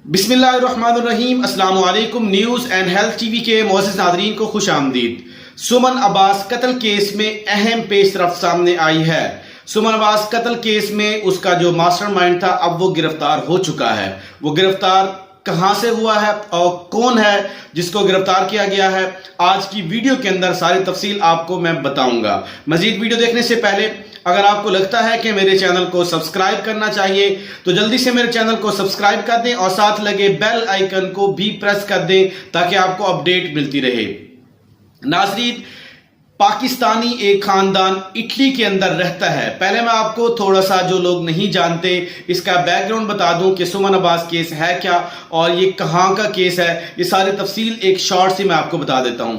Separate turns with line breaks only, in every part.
बिस्मिल्लाहिर्रहमानिर्रहीम। अस्सलाम वालेकुम। न्यूज़ एंड हेल्थ टीवी के मोअज़्ज़िज़ नाज़रीन को खुश आमदीद। सुमन अब्बास कत्ल केस में अहम पेशरफ्त सामने आई है। सुमन अब्बास कत्ल केस में उसका जो मास्टरमाइंड था अब वो गिरफ्तार हो चुका है। वो गिरफ्तार कहां से हुआ है और कौन है जिसको गिरफ्तार किया गया है, आज की वीडियो के अंदर सारी तफसील आपको मैं बताऊंगा। मजीद वीडियो देखने से पहले अगर आपको लगता है कि मेरे चैनल को सब्सक्राइब करना चाहिए तो जल्दी से मेरे चैनल को सब्सक्राइब कर दें और साथ लगे बेल आइकन को भी प्रेस कर दें ताकि आपको अपडेट मिलती रहे। नाज़रीन, पाकिस्तानी एक खानदान इटली के अंदर रहता है। पहले मैं आपको थोड़ा सा, जो लोग नहीं जानते, इसका बैकग्राउंड बता दूं कि सुमन अब्बास केस है क्या और ये कहां का केस है। ये सारी तफसील एक शॉर्ट से मैं आपको बता देता हूं।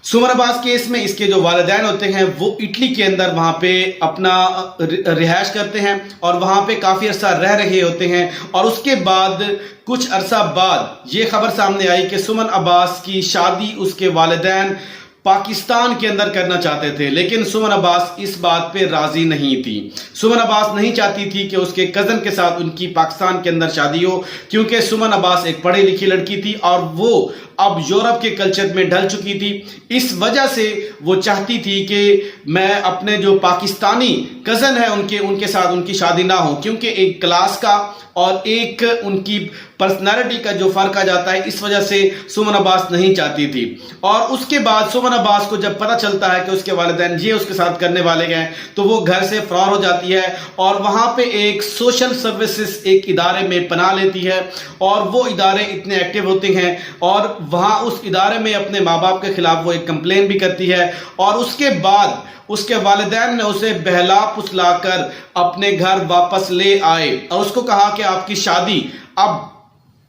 सुमन अब्बास केस में इसके जो वालिदैन होते हैं वो इटली के अंदर वहां पे अपना रिहाइश करते हैं और वहां पे काफी अरसा रह रहे होते हैं और उसके बाद कुछ अरसा बाद ये खबर सामने आई कि सुमन अब्बास की शादी उसके वालिदैन पाकिस्तान के अंदर करना चाहते थे, लेकिन सुमन अब्बास इस बात पे राजी नहीं थी। सुमन अब्बास नहीं चाहती थी कि उसके कजन के साथ उनकी पाकिस्तान के अंदर शादी हो, क्योंकि सुमन अब्बास एक पढ़ी लिखी लड़की थी और वो अब यूरोप के कल्चर में ढल चुकी थी। इस वजह से वो चाहती थी कि मैं अपने जो पाकिस्तानी कजन है उनके साथ उनकी शादी ना हो, क्योंकि एक क्लास का और एक उनकी पर्सनालिटी का जो फर्क आ जाता है, इस वजह से सुमन अब्बास नहीं चाहती थी। और उसके बाद सुमन अब्बास को जब पता चलता है कि उसके वालिदैन ये उसके साथ करने वाले हैं तो वो घर से फरार हो जाती है और वहां पे एक सोशल सर्विसेज एक इदारे में पनाह लेती है और वो इदारे इतने एक्टिव होते हैं और वहां उस इदारे में अपने माँ बाप के खिलाफ वो एक कंप्लेन भी करती है और उसके बाद उसके वालिदैन ने उसे बहला फुसला कर अपने घर वापस ले आए और उसको कहा कि आपकी शादी अब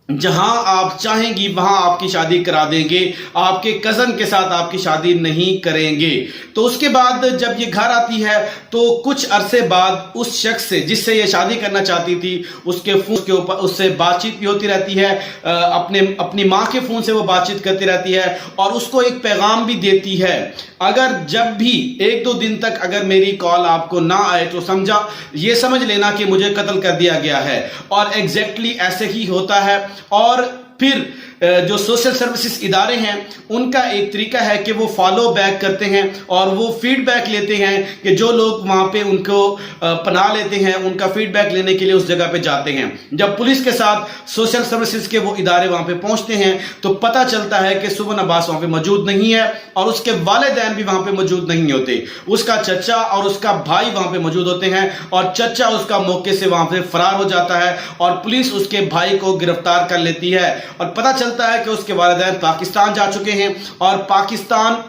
जहां आप चाहेंगी वहां आपकी शादी करा देंगे, आपके कजन के साथ आपकी शादी नहीं करेंगे। तो उसके बाद जब ये घर आती है तो कुछ अरसे बाद उस शख्स से जिससे ये शादी करना चाहती थी उसके फोन के ऊपर उससे बातचीत भी होती रहती है, अपनी माँ के फोन से वो बातचीत करती रहती है और उसको एक पैगाम भी देती है, अगर जब भी 1-2 दिन तक अगर मेरी कॉल आपको ना आए तो ये समझ लेना कि मुझे कत्ल कर दिया गया है। और एग्जैक्टली ऐसे ही होता है। और फिर जो सोशल सर्विसेज इदारे हैं उनका एक तरीका है कि वो फॉलो बैक करते हैं और वो फीडबैक लेते हैं कि जो लोग वहां पे उनको पनाह लेते हैं उनका फीडबैक लेने के लिए उस जगह पे जाते हैं। जब पुलिस के साथ सोशल सर्विसेज के वो इदारे वहां पे पहुंचते हैं तो पता चलता है कि सुमन अब्बास वहां पे मौजूद नहीं है और उसके वालिदैन भी वहां पे मौजूद नहीं होते। उसका चचा और उसका भाई वहां पे मौजूद होते हैं और चचा उसका मौके से वहां पे फरार हो जाता है और पुलिस उसके भाई को गिरफ्तार कर लेती है और पता चलता है कि उसके वालिदैन पाकिस्तान जा चुके हैं। और पाकिस्तान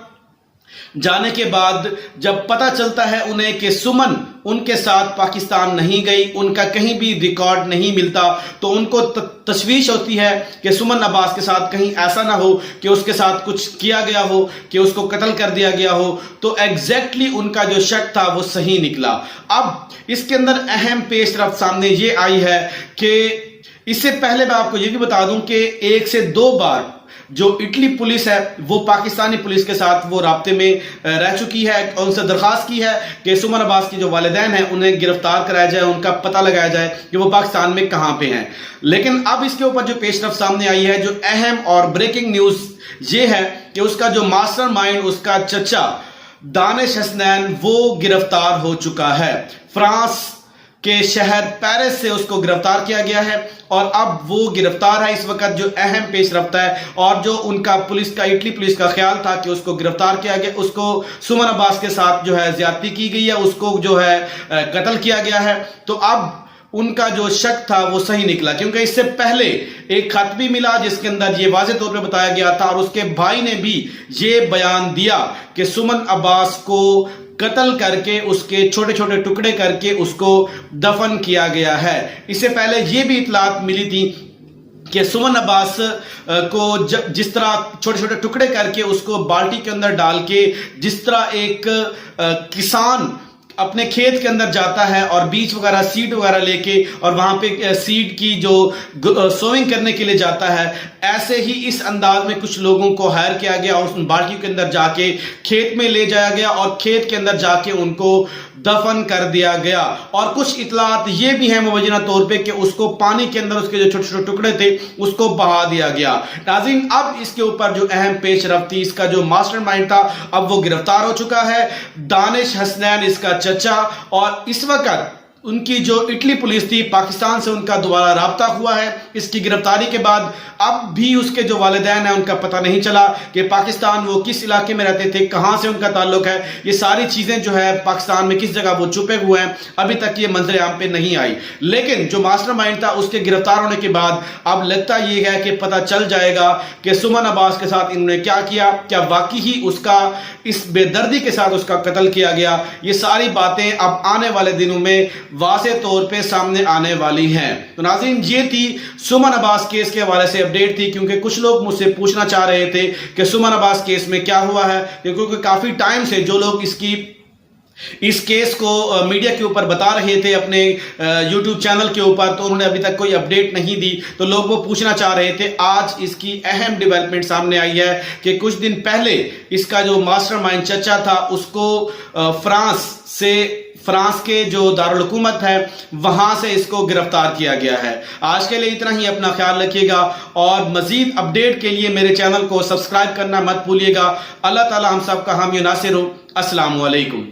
जाने के बाद जब पता चलता है उन्हें कि सुमन उनके साथ पाकिस्तान नहीं गई, उनका कहीं भी रिकॉर्ड नहीं मिलता, तो उनको तशवीश होती है कि सुमन अब्बास के साथ कहीं ऐसा ना हो कि उसके साथ कुछ किया गया हो, कि उसको कत्ल कर दिया गया हो। तो एग्जैक्टली उनका जो शक था वो सही निकला। अब इसके अंदर अहम पेशरफ्त सामने ये आई है कि इससे पहले मैं आपको ये भी बता दूं कि 1 से 2 बार जो इटली पुलिस है वो पाकिस्तानी पुलिस के साथ वो राब्ते में रह चुकी है और उनसे दरखास्त की है कि सुमन अब्बास की जो वालिदैन हैं उन्हें गिरफ्तार कराया जाए, उनका पता लगाया जाए कि वो पाकिस्तान में कहां पे हैं। लेकिन अब इसके ऊपर जो पेशरफ्त सामने आई है, जो अहम और ब्रेकिंग न्यूज ये है कि उसका जो मास्टरमाइंड, उसका चचा दानिश हसनैन, वो गिरफ्तार हो चुका है। फ्रांस के शहर पेरिस से उसको गिरफ्तार किया गया है और अब वो गिरफ्तार है। इस वक्त जो अहम पेशरफ्त है और जो उनका इटली पुलिस का ख्याल था कि उसको गिरफ्तार किया गया, उसको सुमन अब्बास के साथ जो है ज्यादती की गई है, उसको जो है कत्ल किया गया है, तो अब उनका जो शक था वो सही निकला। क्योंकि इससे पहले एक खत भी मिला जिसके अंदर ये वाज़ेह तौर पे बताया गया था और उसके भाई ने भी ये बयान दिया कि सुमन अब्बास को कत्ल करके उसके छोटे छोटे टुकड़े करके उसको दफन किया गया है। इससे पहले यह भी इतलात मिली थी कि सुमन अब्बास को जिस तरह छोटे छोटे टुकड़े करके उसको बाल्टी के अंदर डाल के, जिस तरह एक किसान अपने खेत के अंदर जाता है और बीज वगैरह सीड वगैरह लेके और वहां पे सीड की जो सोइंग करने के लिए जाता है, ऐसे ही इस अंदाज में कुछ लोगों को हायर किया गया और उस बाल्टी के अंदर जाके खेत में ले जाया गया और खेत के अंदर जाके उनको दफन कर दिया गया। और कुछ इतलात ये भी हैं मुबैना तौर पे कि उसको पानी के अंदर उसके जो छोटे छोटे टुकड़े थे उसको बहा दिया गया। नाज़रीन, अब इसके ऊपर जो अहम पेशरफ्त थी, इसका जो मास्टरमाइंड था अब वो गिरफ्तार हो चुका है। दानिश हसनैन इसका चचा, और इस वक्त उनकी जो इटली पुलिस थी, पाकिस्तान से उनका दोबारा राब्ता हुआ है इसकी गिरफ्तारी के बाद। अब भी उसके जो वालिदैन हैं उनका पता नहीं चला कि पाकिस्तान वो किस इलाके में रहते थे, कहाँ से उनका ताल्लुक है। ये सारी चीज़ें जो है पाकिस्तान में किस जगह वो छुपे हुए हैं, अभी तक ये मंजर आम पे नहीं आई। लेकिन जो मास्टरमाइंड था उसके गिरफ्तार होने के बाद अब लगता ये है कि पता चल जाएगा कि सुमन अब्बास के साथ इन्होंने क्या किया, क्या वाकई ही उसका इस बेदर्दी के साथ उसका कत्ल किया गया। ये सारी बातें अब आने वाले दिनों में वाज़े तौर पे सामने आने वाली हैं। तो नाज़रीन, ये थी सुमन अब्बास केस के हवाले से अपडेट थी, क्योंकि कुछ लोग मुझसे पूछना चाह रहे थे कि सुमन अब्बास केस में क्या हुआ है, क्योंकि काफी टाइम से जो लोग इस केस को मीडिया के ऊपर बता रहे थे अपने YouTube चैनल के ऊपर, तो उन्होंने अभी तक कोई अपडेट नहीं दी। तो लोग वो पूछना चाह रहे थे। आज इसकी अहम डेवलपमेंट सामने आई है कि कुछ दिन पहले इसका जो मास्टरमाइंड चचा था उसको फ्रांस के जो दारुल हुकूमत है वहां से इसको गिरफ्तार किया गया है। आज के लिए इतना ही, अपना ख्याल रखिएगा और मजीद अपडेट के लिए मेरे चैनल को सब्सक्राइब करना मत भूलिएगा। अल्लाह ताला हम सब का हामी नासिर हो। अस्सलाम वालेकुम।